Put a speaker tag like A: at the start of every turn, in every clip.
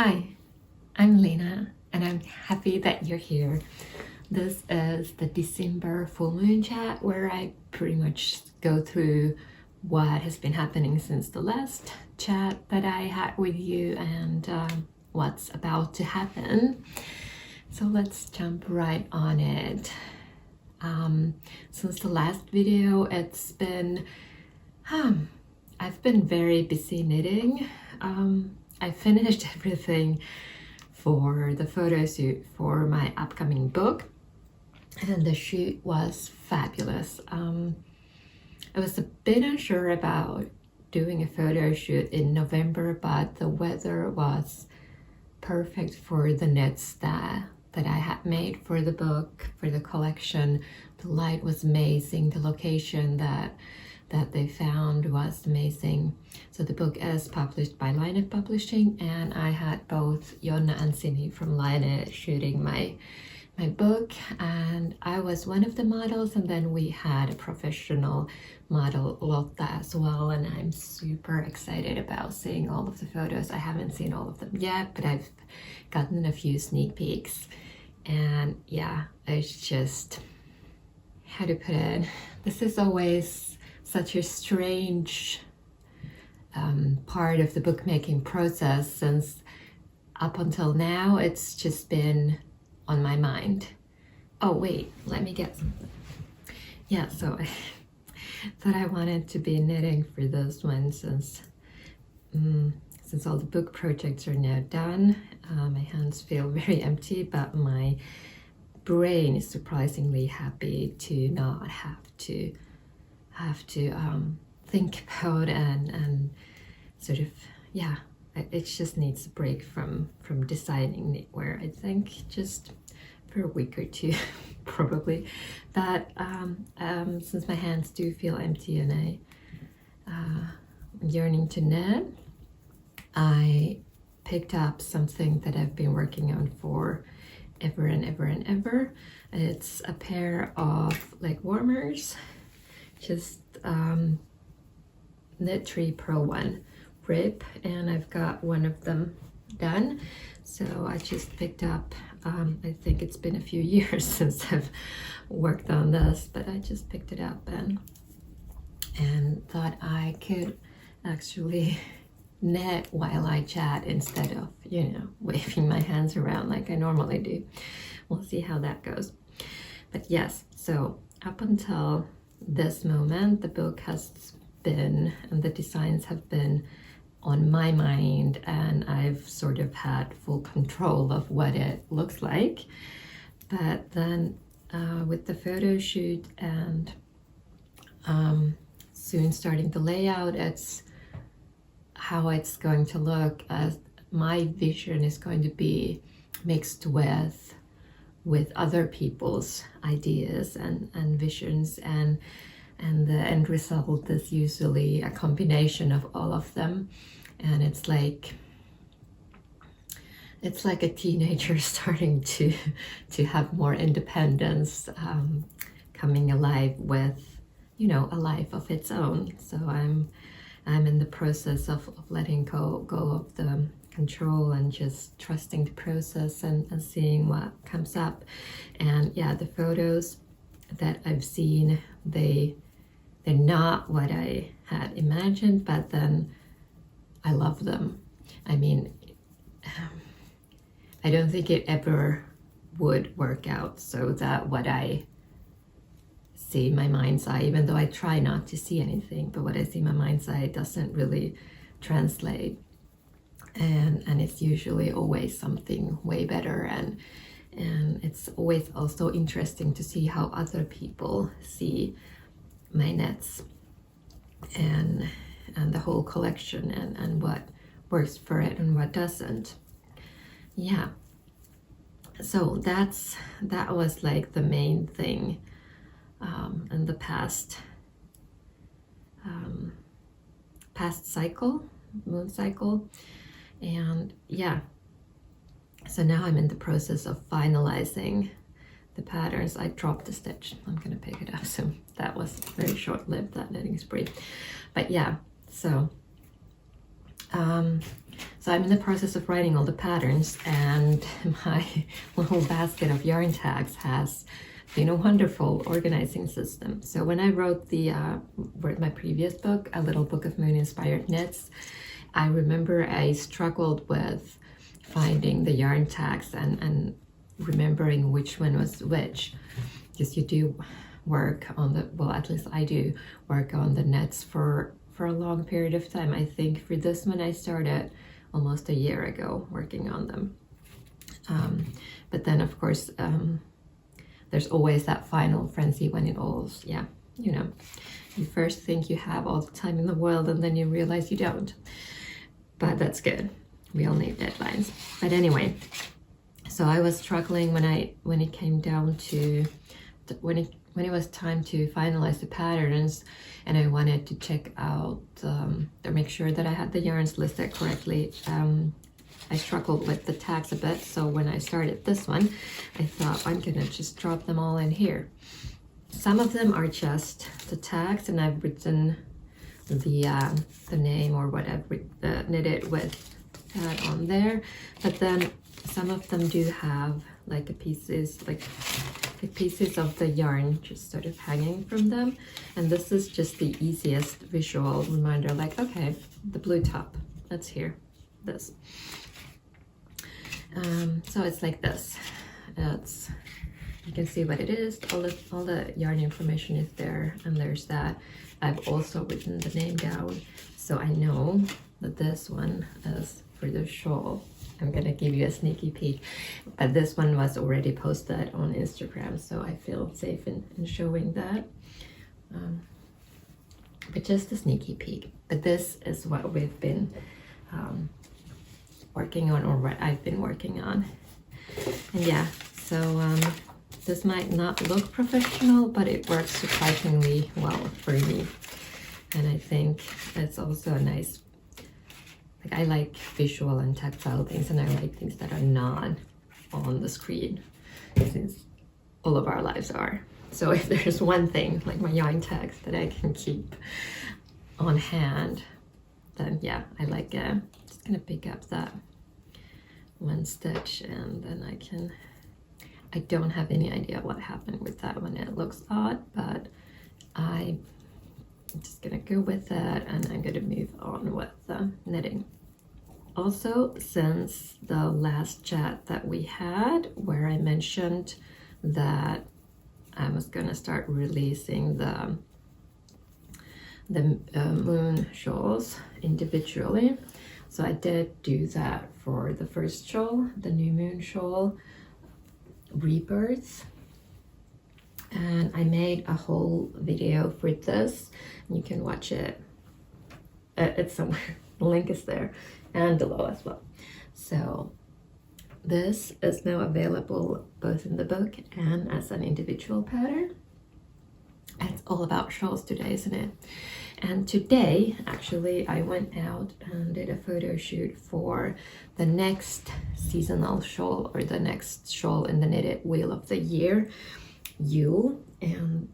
A: Hi, I'm Lina and I'm happy that you're here. This is the December full moon chat where I pretty much go through what has been happening since the last chat that I had with you and what's about to happen. So let's jump right on it. Since the last video, I've been very busy knitting. I finished everything for the photo shoot for my upcoming book, and the shoot was fabulous. I was a bit unsure about doing a photo shoot in November, but the weather was perfect for the knits that I had made for the book, for the collection. The light was amazing, the location that they found was amazing. So the book is published by Lina Publishing, and I had both Jonna and Sini from Lina shooting my book, and I was one of the models, and then we had a professional model, Lotta, as well, and I'm super excited about seeing all of the photos. I haven't seen all of them yet, but I've gotten a few sneak peeks, and yeah, it's just, how to put it, this is always such a strange part of the bookmaking process, since up until now it's just been on my mind. Oh wait, let me get something. Yeah, so I thought I wanted to be knitting for this one since all the book projects are now done. My hands feel very empty, but my brain is surprisingly happy to not have to think about and sort of, yeah, it just needs a break from designing knitwear, I think, just for a week or two probably. But since my hands do feel empty and I'm yearning to knit, I picked up something that I've been working on for ever and ever and ever. It's a pair of leg warmers, just Knit Tree Pro 1 rib, and I've got one of them done. So I just picked up, I think it's been a few years since I've worked on this, but I just picked it up and thought I could actually knit while I chat instead of, waving my hands around like I normally do. We'll see how that goes. But yes, so up until this moment, the book has been, and the designs have been on my mind, and I've sort of had full control of what it looks like. But then with the photo shoot and soon starting the layout, it's how it's going to look, as my vision is going to be mixed with other people's ideas and visions, and the end result is usually a combination of all of them. And it's like a teenager starting to have more independence, coming alive with, a life of its own. So I'm in the process of letting go of the control and just trusting the process and seeing what comes up. And yeah, the photos that I've seen, they're not what I had imagined, but then I love them. I mean, I don't think it ever would work out so that what I see in my mind's eye, even though I try not to see anything, but what I see in my mind's eye doesn't really translate, and it's usually always something way better, and it's always also interesting to see how other people see my knits and the whole collection, and what works for it and what doesn't. Yeah, so that was like the main thing in the past cycle, moon cycle. And yeah, so now I'm in the process of finalizing the patterns. I dropped the stitch, I'm gonna pick it up soon. That was very short-lived, that knitting spree. But yeah, so So I'm in the process of writing all the patterns, and my little basket of yarn tags has been a wonderful organizing system. So when I wrote my previous book, A Little Book of Moon Inspired Knits, I remember I struggled with finding the yarn tags and remembering which one was which, because you do work on the, well, at least I do work on the knits for a long period of time. I think for this one I started almost a year ago working on them. But then of course there's always that final frenzy when it all, yeah, you know, you first think you have all the time in the world and then you realize you don't. But that's good. We all need deadlines. But anyway, so I was struggling when it came down to when it was time to finalize the patterns, and I wanted to check out or make sure that I had the yarns listed correctly. I struggled with the tags a bit, so when I started this one, I thought I'm gonna just drop them all in here. Some of them are just the tags, and I've written the name or whatever, knitted with that on there. But then some of them do have like pieces of the yarn just sort of hanging from them, and this is just the easiest visual reminder, like, okay, the blue top, let's hear this. So it's like this. You can see what it is. All the yarn information is there, and there's that. I've also written the name down, so I know that this one is for the shawl. I'm gonna give you a sneaky peek, but this one was already posted on Instagram, so I feel safe in showing that. But just a sneaky peek. But this is what we've been working on, or what I've been working on. And yeah, so this might not look professional, but it works surprisingly well for me. And I think it's also a nice, like, I like visual and tactile things, and I like things that are not on the screen, since all of our lives are. So if there's one thing, like my yarn tags, that I can keep on hand, then yeah, I like it. Just gonna pick up that one stitch, and then I don't have any idea what happened with that one. It looks odd, but I'm just gonna go with that, and I'm gonna move on with the knitting. Also, since the last chat that we had, where I mentioned that I was gonna start releasing the moon shawls individually, so I did do that for the first shawl, the new moon shawl Rebirth, and I made a whole video for this. You can watch it, it's somewhere, the link is there and below as well. So this is now available both in the book and as an individual pattern. It's all about shawls today, isn't it? And today, actually, I went out and did a photo shoot for the next seasonal shawl, or the next shawl in the knitted wheel of the year, Yule, and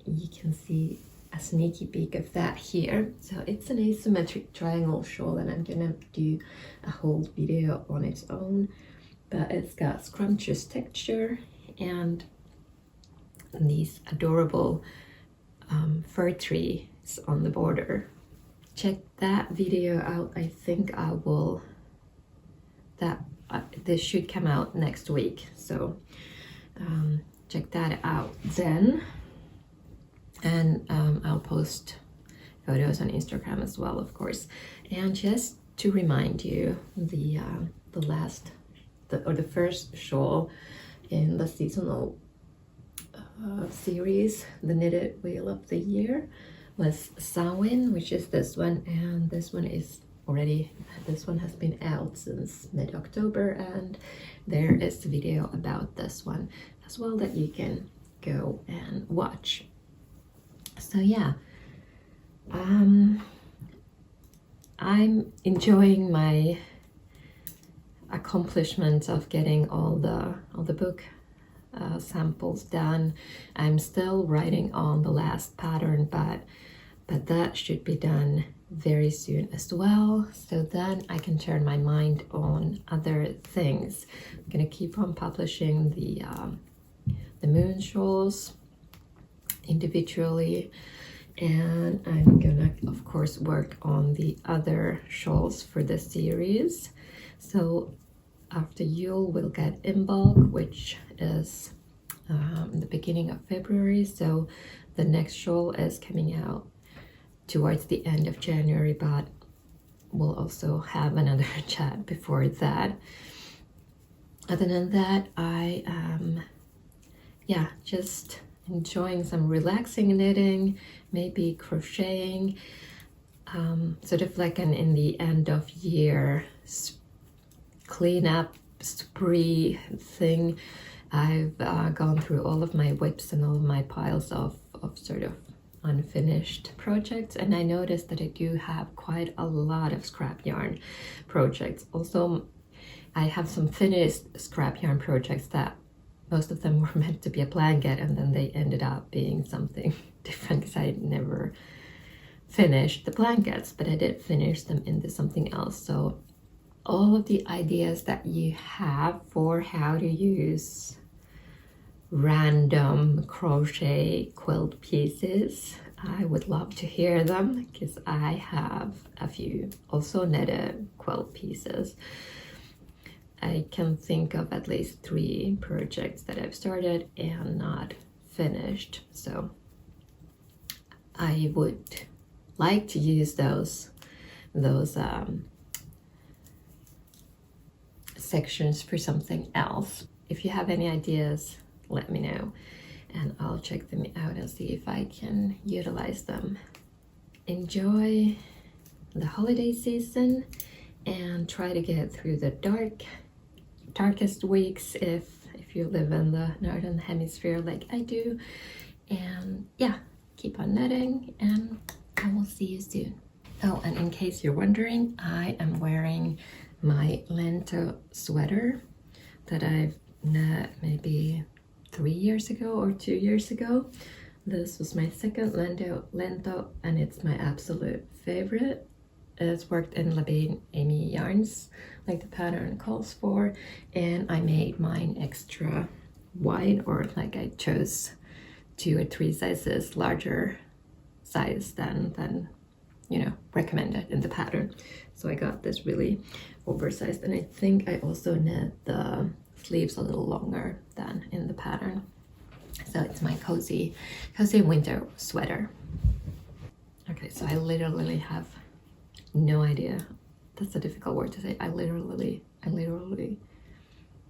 A: you can see a sneaky peek of that here. So it's an asymmetric triangle shawl, and I'm gonna do a whole video on its own, but it's got scrumptious texture and these adorable fir trees on the border. Check that video out. I think I will, this should come out next week, so check that out then. And I'll post photos on Instagram as well, of course. And just to remind you, the first shawl in the seasonal series, the knitted wheel of the year, was Samhain, which is this one, and this one has been out since mid-October, and there is a video about this one as well that you can go and watch. So yeah, I'm enjoying my accomplishment of getting all the book samples done. I'm still writing on the last pattern, but that should be done very soon as well, so then I can turn my mind on other things. I'm gonna keep on publishing the moon shawls individually, and I'm gonna of course work on the other shawls for the series. So after Yule we'll get in bulk, which is the beginning of February, so the next shawl is coming out towards the end of January, but we'll also have another chat before that. Other than that, I am just enjoying some relaxing knitting, maybe crocheting, sort of like an in the end of year cleanup spree thing. I've gone through all of my whips and all of my piles of sort of unfinished projects, and I noticed that I do have quite a lot of scrap yarn projects. Also, I have some finished scrap yarn projects that most of them were meant to be a blanket, and then they ended up being something different because I never finished the blankets, but I did finish them into something else. So all of the ideas that you have for how to use random crochet quilt pieces, I would love to hear them, because I have a few also knitted quilt pieces. I can think of at least 3 projects that I've started and not finished, so I would like to use those sections for something else. If you have any ideas, let me know and I'll check them out and see if I can utilize them. Enjoy the holiday season and try to get through the darkest weeks if you live in the northern hemisphere like I do. And yeah, keep on knitting and I will see you soon. Oh, and in case you're wondering, I am wearing my Lento sweater that I've knit maybe 3 years ago or 2 years ago. This was my second Lento and it's my absolute favorite. It's worked in Labine Amy yarns like the pattern calls for, and I made mine extra wide, or like I chose 2 or 3 sizes larger size than you know recommended in the pattern. So I got this really oversized, and I think I also knit the sleeves a little longer than in the pattern. So it's my cozy winter sweater. Okay, so I literally have no idea. That's a difficult word to say. I literally